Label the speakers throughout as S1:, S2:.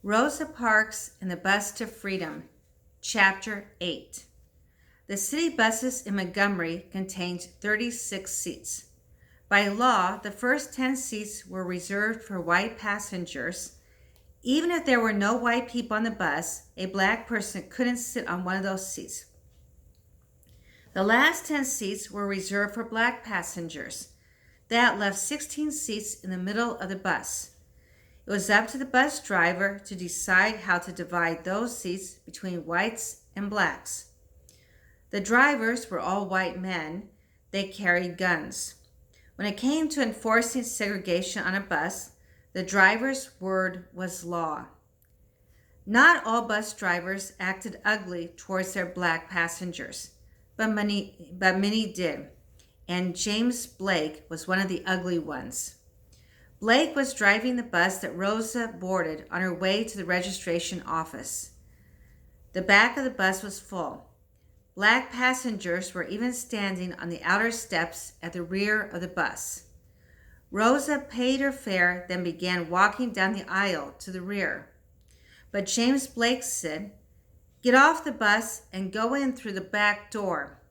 S1: Rosa Parks and the Bus to Freedom, Chapter 8. The city buses in Montgomery contained 36 seats. By law, the first 10 seats were reserved for white passengers. Even if there were no white people on the bus, a black person couldn't sit on one of those seats. The last 10 seats were reserved for black passengers. That left 16 seats in the middle of the bus. It was up to the bus driver to decide how to divide those seats between whites and blacks. The drivers were all white men. They carried guns. When it came to enforcing segregation on a bus, the driver's word was law. Not all bus drivers acted ugly towards their black passengers, but many did, and James Blake was one of the ugly ones. Blake was driving the bus that Rosa boarded on her way to the registration office. The back of the bus was full. Black passengers were even standing on the outer steps at the rear of the bus. Rosa paid her fare, then began walking down the aisle to the rear. But James Blake said, "Get off the bus and go in through the back door."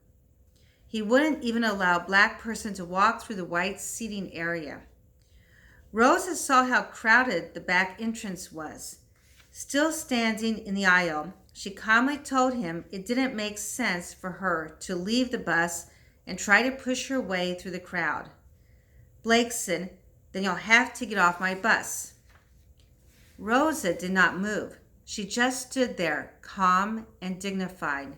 S1: He wouldn't even allow a black person to walk through the white seating area. Rosa saw how crowded the back entrance was. Still standing in the aisle, she calmly told him it didn't make sense for her to leave the bus and try to push her way through the crowd. Blake said, "Then you'll have to get off my bus." Rosa did not move. She just stood there, calm and dignified.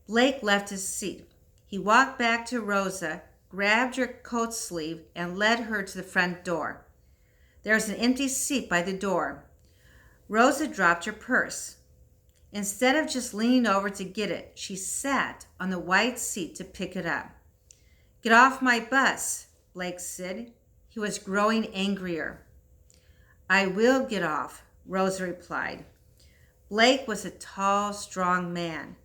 S1: Blake left his seat. He walked back to Rosa, grabbed her coat sleeve, and led her to the front door. There was an empty seat by the door. Rosa dropped her purse. Instead of just leaning over to get it, she sat on the white seat to pick it up. "Get off my bus," Blake said. He was growing angrier. "I will get off," Rosa replied. Blake was a tall, strong man.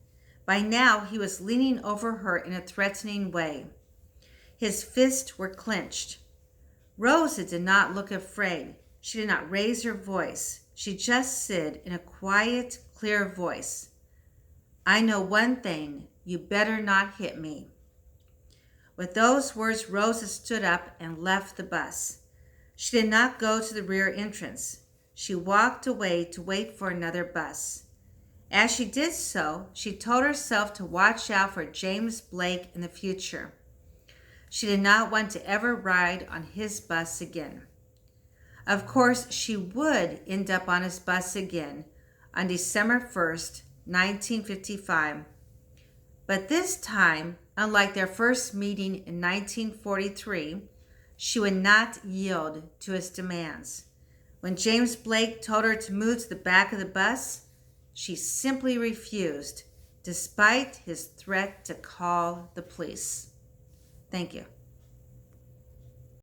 S1: By now, he was leaning over her in a threatening way. His fists were clenched. Rosa did not look afraid. She did not raise her voice. She just said in a quiet, clear voice, "I know one thing. You better not hit me." With those words, Rosa stood up and left the bus. She did not go to the rear entrance. She walked away to wait for another bus. As she did so, she told herself to watch out for James Blake in the future. She did not want to ever ride on his bus again. Of course, she would end up on his bus again on December 1st, 1955. But this time, unlike their first meeting in 1943, she would not yield to his demands. When James Blake told her to move to the back of the bus, she simply refused, despite his threat to call the police. Thank you.